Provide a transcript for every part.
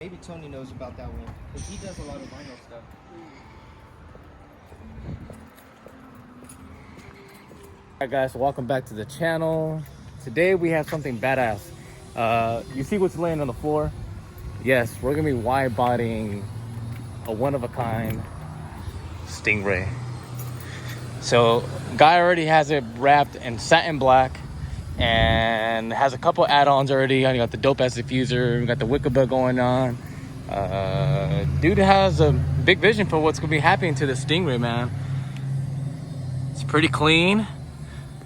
Maybe Tony knows about that one, because he does a lot of vinyl stuff. Alright guys, so welcome back to the channel. Today we have something badass. You see what's laying on the floor? Yes, we're gonna be wide bodying a one-of-a-kind Stingray. So guy already has it wrapped in satin black and has a couple add-ons already. You got the dope ass diffuser, we got the Wickabug going on. Dude has a big vision for what's gonna be happening to the Stingray, man. It's pretty clean.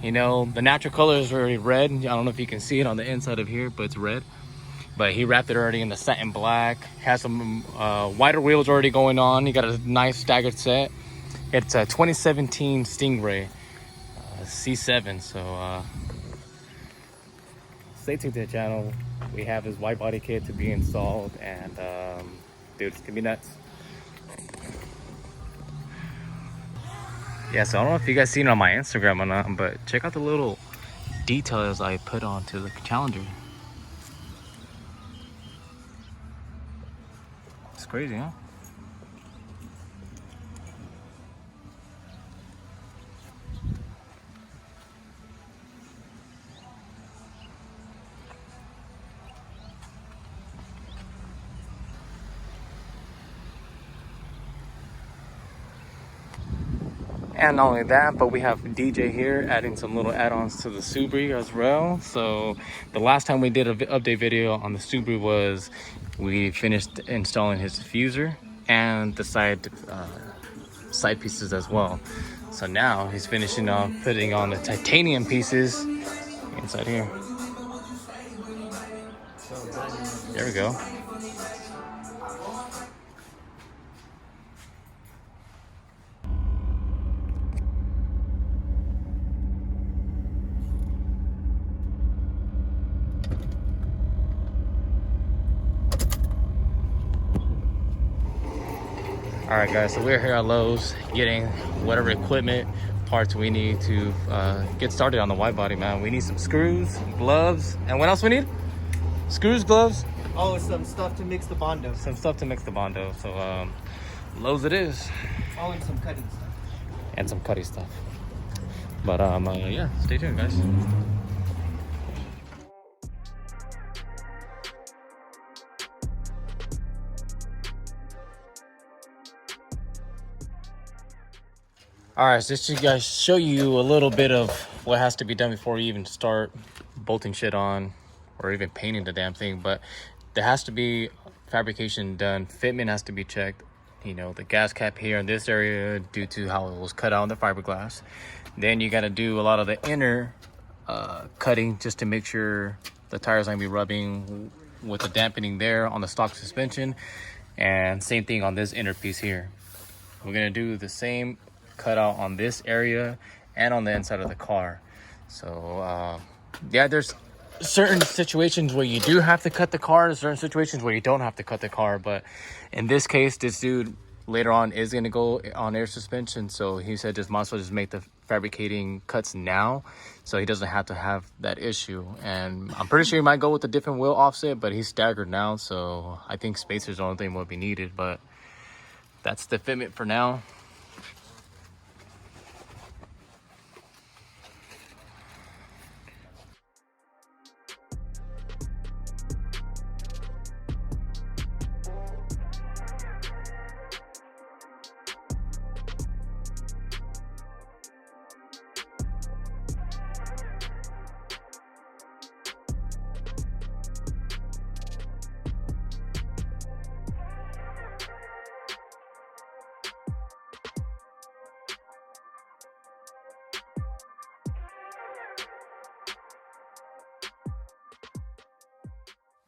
You know, the natural color is already red. I don't know if you can see it on the inside of here, but it's red. But he wrapped it already in the satin black. Has some wider wheels already going on. He got a nice staggered set. It's a 2017 Stingray C7. So stay tuned to the channel. We have his wide body kit to be installed, and dude, it's gonna be nuts. Yeah, so I don't know if you guys seen it on my Instagram or not, but check out the little details I put onto the Challenger. It's crazy, huh? And not only that, but we have DJ here adding some little add-ons to the Subaru as well. So the last time we did an update video on the Subaru was we finished installing his diffuser and the side pieces as well. So now he's finishing off putting on the titanium pieces inside here. There we go. All right guys, so we're here at Lowe's getting whatever equipment parts we need to get started on the wide body, man. We need some screws, gloves, and what else we need? Screws, gloves. Oh, some stuff to mix the Bondo. Some stuff to mix the Bondo. So Lowe's it is. Oh, and some cutting stuff. And some cutty stuff. But yeah, stay tuned guys. All right, so just to guys show you a little bit of what has to be done before you even start bolting shit on or even painting the damn thing. But there has to be fabrication done. Fitment has to be checked. You know, the gas cap here in this area due to how it was cut out in the fiberglass. Then you got to do a lot of the inner cutting just to make sure the tires aren't be rubbing with the dampening there on the stock suspension. And same thing on this inner piece here. We're gonna do the same cutout on this area and on the inside of the car. So yeah, there's certain situations where you do have to cut the car, there's certain situations where you don't have to cut the car, but in this case this dude later on is going to go on air suspension, so he said just might as well just make the fabricating cuts now so he doesn't have to have that issue. And I'm pretty sure he might go with a different wheel offset, but he's staggered now, so I think spacers the only thing will be needed. But that's the fitment for now.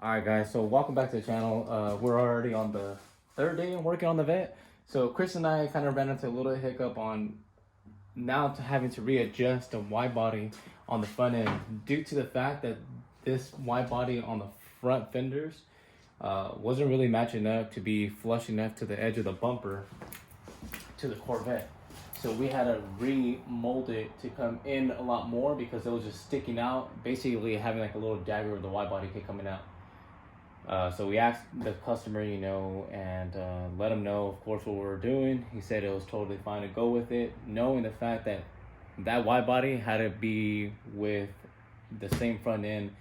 All right guys, so welcome back to the channel. We're already on the third day working on the vet. So Chris and I kind of ran into a little hiccup on now to having to readjust the wide body on the front end due to the fact that this wide body on the front fenders wasn't really matching up to be flush enough to the edge of the bumper. to the Corvette. So we had to remold it to come in a lot more because it was just sticking out, basically having like a little dagger of the wide body kit coming out. So we asked the customer, you know, and let him know, of course, what we were doing. He said it was totally fine to go with it, knowing the fact that that wide body had to be with the same front end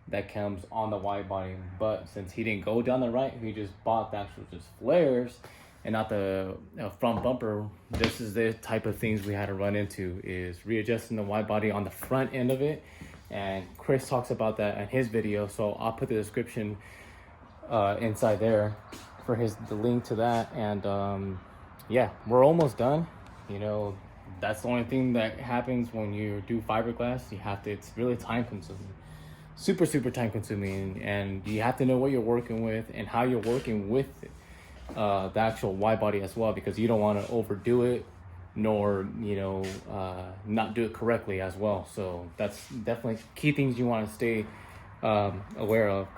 that comes on the wide body. But since he didn't go down the right, he just bought the actual just flares and not the front bumper. This is the type of things we had to run into, is readjusting the wide body on the front end of it. And Chris talks about that in his video, so I'll put the description inside there for the link to that. And yeah, we're almost done. You know, that's the only thing that happens when you do fiberglass. You have to, it's really time consuming, super time consuming, and you have to know what you're working with and how you're working with it. The actual wide body as well, because you don't want to overdo it, nor, you know, not do it correctly as well. So that's definitely key things you want to stay aware of.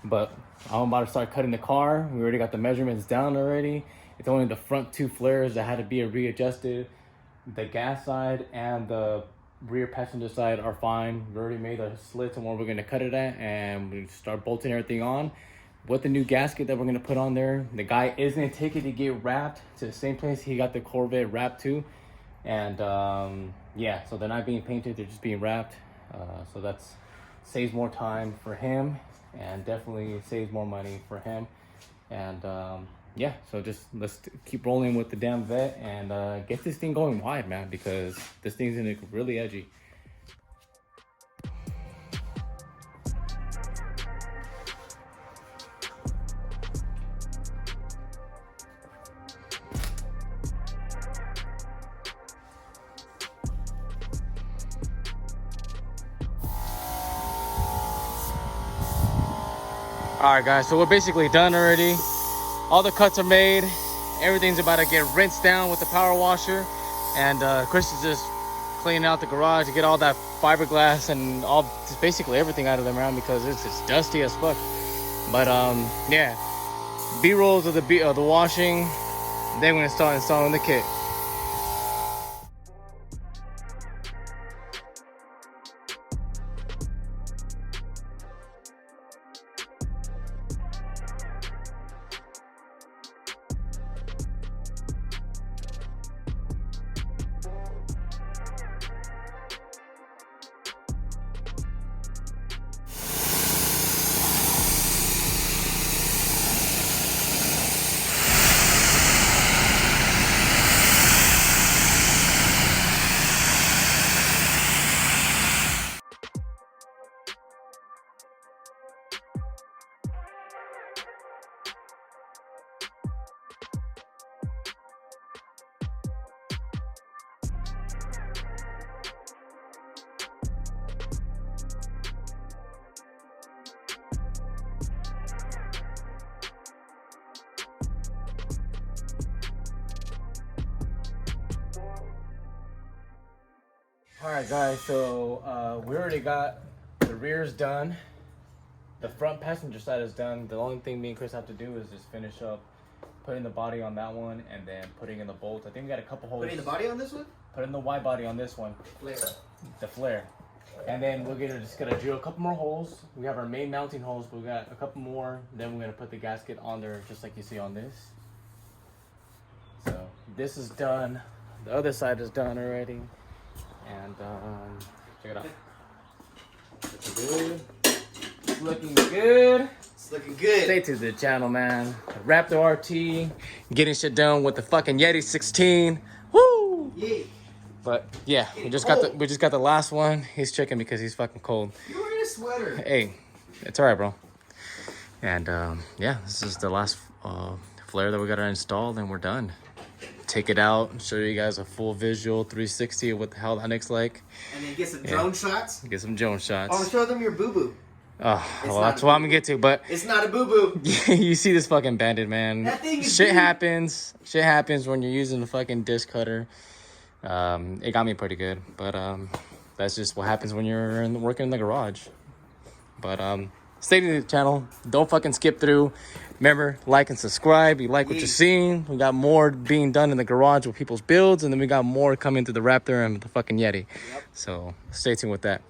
But I'm about to start cutting the car. We already got the measurements down already. It's only the front two flares that had to be readjusted. The gas side and the rear passenger side are fine. We already made the slits and where we're going to cut it at, and we start bolting everything on with the new gasket that we're going to put on there. The guy is going to take it to get wrapped to the same place he got the Corvette wrapped to. And yeah, so they're not being painted, they're just being wrapped. So that's saves more time for him, and definitely saves more money for him. And yeah, so just let's keep rolling with the damn vet and get this thing going wide, man, because this thing's gonna look really edgy. All right, guys, so we're basically done already. All the cuts are made. Everything's about to get rinsed down with the power washer. And Chris is just cleaning out the garage to get all that fiberglass and just basically everything out of them around, because it's just dusty as fuck. But yeah, B-rolls of the washing. Then we're gonna start installing the kit. All right, guys, so we already got the rears done. The front passenger side is done. The only thing me and Chris have to do is just finish up putting the body on that one and then putting in the bolts. I think we got a couple holes. Putting the body on this one? Putting the wide body on this one. Flare. The flare. And then we're just gonna drill a couple more holes. We have our main mounting holes, but we got a couple more. Then we're gonna put the gasket on there just like you see on this. So this is done. The other side is done already. And check it out. Looking good. It's looking good. It's looking good. Stay to the channel, man. Raptor RT, getting shit done with the fucking Yeti 16. Woo! Yeah. But yeah, we just got the last one. He's checking because he's fucking cold. You're wearing a sweater. Hey, it's alright, bro. And yeah, this is the last flare that we gotta install, then we're done. Take it out and show you guys a full visual 360 of what the hell that looks like. And then get some drone shots. Get some drone shots. Oh, show them your boo-boo. Oh, well, that's what I'm gonna get to, but it's not a boo-boo. You see this fucking bandit, man. That thing is shit happens. Shit happens when you're using the fucking disc cutter. It got me pretty good, but that's just what happens when you're working in the garage. But stay to the channel. Don't fucking skip through. Remember, like and subscribe. You like what you're seeing. We got more being done in the garage with people's builds, and then we got more coming to the Raptor and the fucking Yeti. Yep. So stay tuned with that.